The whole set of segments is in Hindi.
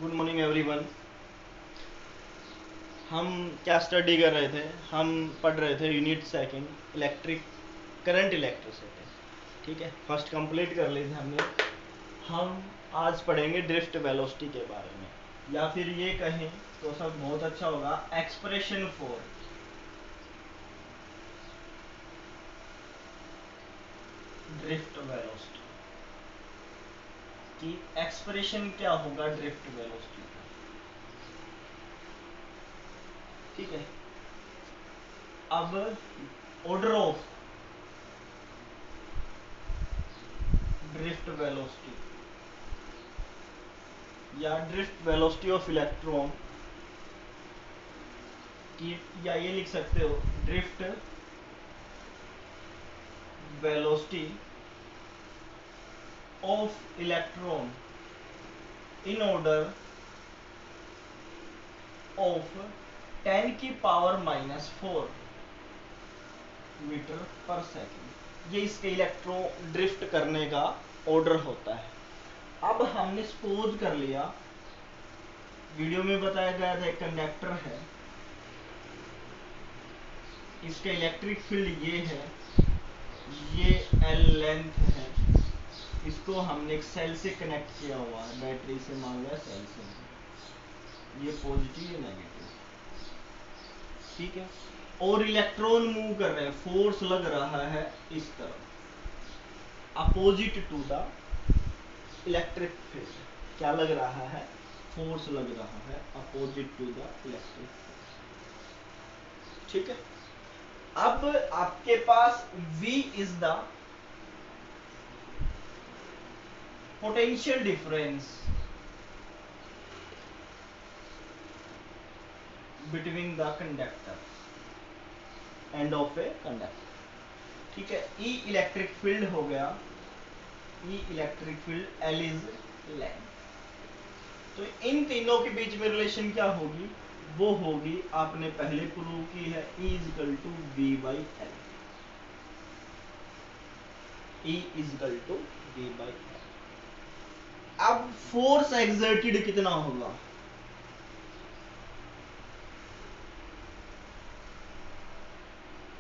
Good morning everyone. हम क्या स्टडी कर रहे थे? हम पढ़ रहे थे unit second electric current electricity. ठीक है, फर्स्ट कंप्लीट कर ली थी हमने। हम आज पढ़ेंगे ड्रिफ्ट वेलोसिटी के बारे में, या फिर ये कहें तो सब बहुत अच्छा होगा, एक्सप्रेशन फॉर ड्रिफ्ट वेलोसिटी कि एक्सप्रेशन क्या होगा ड्रिफ्ट वेलोसिटी का। ठीक है, अब ऑर्डर ऑफ ड्रिफ्ट वेलोसिटी या ड्रिफ्ट वेलोसिटी ऑफ इलेक्ट्रॉन की, या ये लिख सकते हो drift velocity of electron in order of 10 की पावर -4 मीटर पर सेकेंड। ये इसके इलेक्ट्रॉन ड्रिफ्ट करने का ऑर्डर होता है। अब हमने सपोज कर लिया, वीडियो में बताया गया था एक कंडक्टर है, इसका इलेक्ट्रिक फील्ड ये है, ये एल लेंथ है, इसको हमने एक सेल से कनेक्ट किया हुआ है, बैटरी से मान लिया, सेल से, ये पॉजिटिव या नेगेटिव। ठीक है, और इलेक्ट्रॉन मूव कर रहे हैं, फोर्स लग रहा है इस तरफ opposite to the electric field. क्या लग रहा है? फोर्स लग रहा है opposite to the electric field. ठीक है, अब आपके पास V is the potential difference between the conductor end of a conductor. ठीक है, E इलेक्ट्रिक फील्ड हो गया, E electric field, L is length. तो इन तीनों के बीच में रिलेशन क्या होगी? वो होगी, आपने पहले प्रूव की है, E is equal to V by L. E is equal to V by L. अब फोर्स एक्सर्टेड कितना होगा?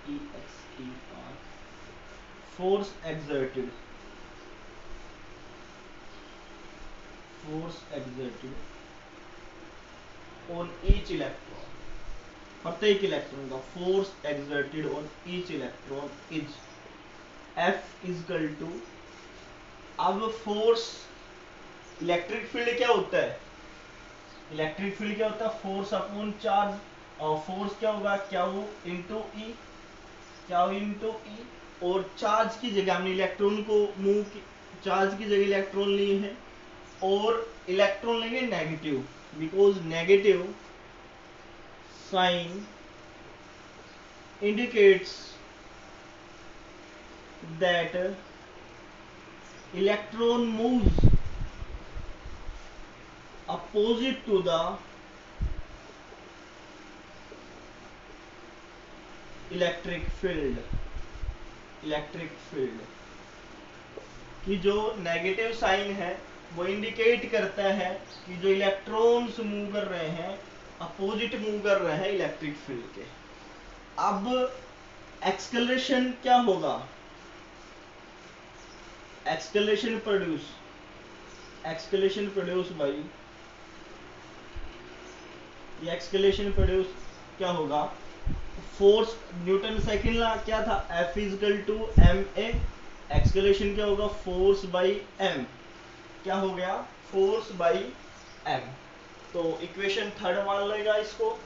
E X E R, force exerted, force exerted on each electron, प्रत्येक इलेक्ट्रॉन का force exerted on each electron is F is equal to, अब फोर्स, इलेक्ट्रिक फील्ड क्या होता है? इलेक्ट्रिक फील्ड क्या होता है? Force upon charge. और फोर्स क्या होगा? Q into E, Q into E. और चार्ज की जगह हमने इलेक्ट्रॉन को मूव, चार्ज की जगह इलेक्ट्रॉन लिए हैं, और इलेक्ट्रॉन लेंगे negative, because negative sign indicates that electron moves opposite to the electric field, electric field की जो नेगेटिव साइन है वो इंडिकेट करता है कि जो इलेक्ट्रॉन्स मूव कर रहे हैं अपोजिट मूव कर रहे हैं इलेक्ट्रिक फील्ड के। अब एक्सलेशन क्या होगा? एक्सलेशन प्रोड्यूस बाई, ये एक्सलेशन प्रोड्यूस क्या होगा? फोर्स, न्यूटन सेकंड लॉ क्या था? F is equal to m a. Acceleration क्या होगा? Force by m. क्या हो गया? Force by m. तो इक्वेशन थर्ड मान लेगा इसको,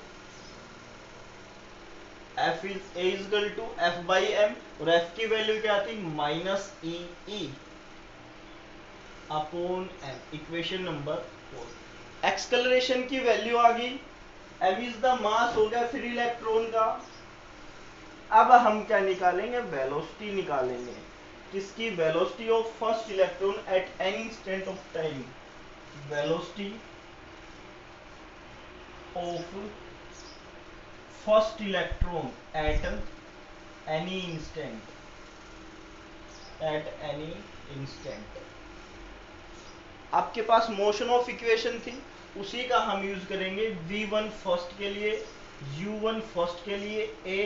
F is a equal to F by m, और F की वैल्यू क्या आती? Minus e e upon m, equation number 4। Acceleration की वैल्यू आ गई, m इज द मास हो गया फ्री इलेक्ट्रॉन का। अब हम क्या निकालेंगे? वेलोसिटी निकालेंगे। किसकी? Velocity of first electron at any instant of time, velocity of first electron at any instant, at any instant. आपके पास मोशन ऑफ इक्वेशन थी, उसी का हम यूज करेंगे v1 फर्स्ट के लिए, u1 फर्स्ट के लिए, a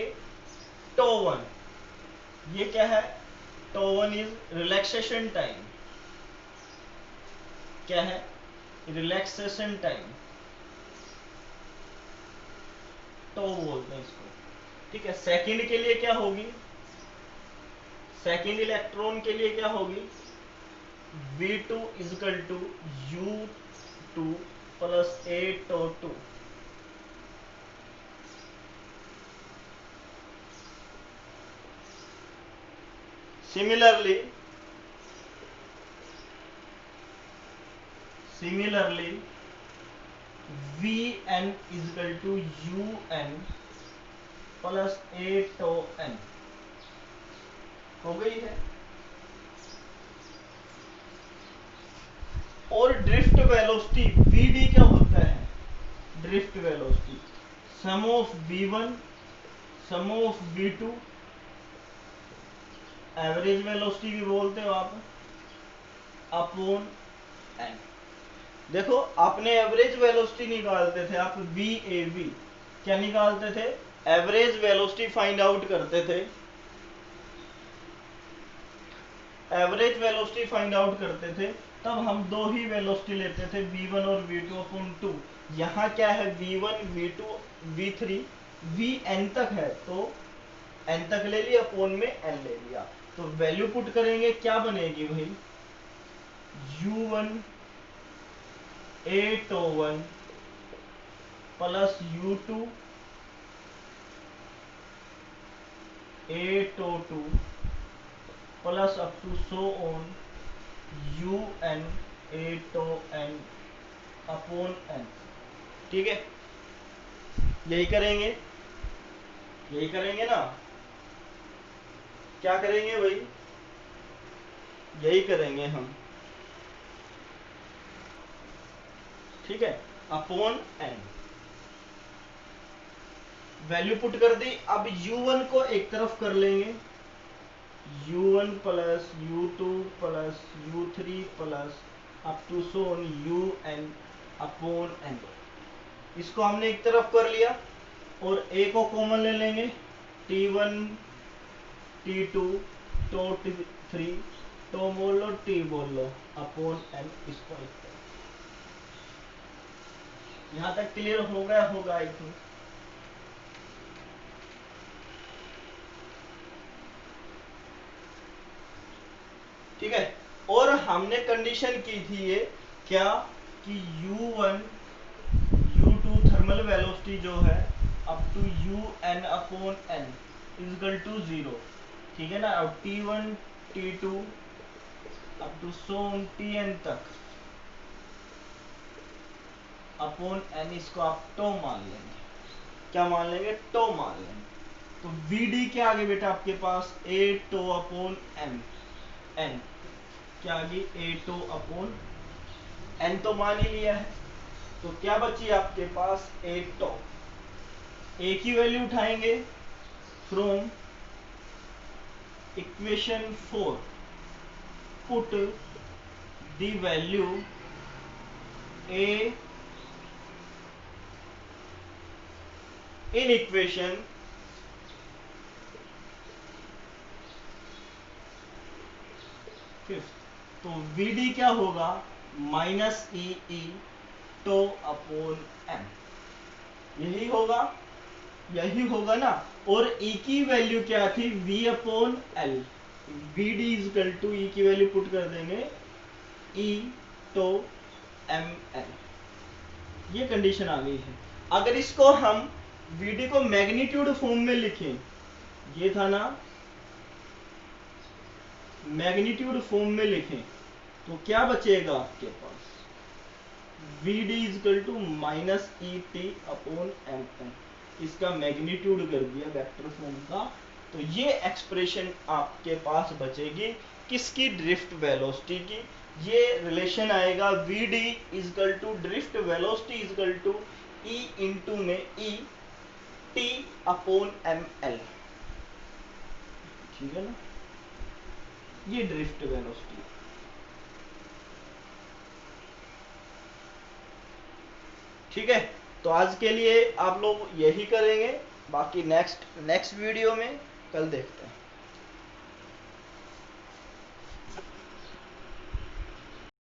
टो वन। ये क्या है? Tau one is relaxation time. क्या है? रिलैक्सेशन टाइम, टो बोलते हैं इसको। ठीक है। सेकंड के लिए क्या होगी? सेकंड इलेक्ट्रॉन के लिए क्या होगी? v2 is equal to u2 plus a tau 2। Similarly, Vn is equal to Un plus a tau n हो गई है। और ड्रिफ्ट वेलोसिटी Vd क्या होता है? Drift velocity sum of v1 sum of v2, average velocity भी बोलते हो आप, अपॉन n। देखो आपने एवरेज वेलोसिटी निकालते थे आप VAV, क्या निकालते थे? एवरेज वेलोसिटी फाइंड आउट करते थे, एवरेज वेलोसिटी फाइंड आउट करते थे, तब हम दो ही वेलोसिटी लेते थे v1 और v2 अपॉन 2। यहाँ क्या है? v1 v2 v3 vn तक है, तो n तक ले लिया, अपॉन में n ले लिया, तो वैल्यू पुट करेंगे, क्या बनेगी भाई? u1 a tau 1 plus u2 a tau 2 plus up to so on un a tau n upon n। ठीक है, यही करेंगे, यही करेंगे ना? क्या करेंगे भाई? यही करेंगे हम। ठीक है, अपॉन n वैल्यू पुट कर दी। अब u1 को एक तरफ कर लेंगे, u1 plus u2 plus u3 plus up to so on un upon n। इसको हमने एक तरफ कर लिया और a को कॉमन ले लेंगे, t1 t2 टो 3 टो बोल लो, t बोल लो, अपॉन n। इसको एक तरफ। यहां तक क्लियर हो गया होगा आई थिंक। ठीक है, और हमने कंडीशन की थी ये क्या कि u1 u2 थर्मल वेलोसिटी जो है up to un upon n is equal to 0। ठीक है ना? अब t1 t2 up to so on tn तक अपॉन n, इसको आप टो मान लेंगे। क्या मान लेंगे? टो मान लेंगे। तो vd क्या आगे बेटा आपके पास? a tau upon m n क्या आगे? a टो अपॉन n तो मान ही लिया है, तो क्या बची आपके पास? a tau. a की वैल्यू उठाएंगे from equation 4, put the value a in equation 5। तो vd क्या होगा? Minus E tau upon m। यही होगा, यही होगा ना? और e की वैल्यू क्या थी? v upon l। vd is equal to e की वैल्यू पुट कर देंगे e टो ml। ये कंडीशन आ गई है। अगर इसको हम vd को मैग्नीट्यूड फॉर्म में लिखें, ये था ना, मैग्नीट्यूड फॉर्म में लिखें, तो क्या बचेगा आपके पास? vd is equal to minus E T upon M N. इसका मैग्नीट्यूड कर दिया वेक्टर फॉर्म का, तो ये एक्सप्रेशन आपके पास बचेगी किसकी? ड्रिफ्ट वेलोसिटी की। ये रिलेशन आएगा vd is equal to drift velocity is equal to e into में e t upon M L. ठीक है ना? ये ड्रिफ्ट वेलोसिटी। ठीक है, तो आज के लिए आप लोग यही करेंगे, बाकी नेक्स्ट वीडियो में कल देखते हैं।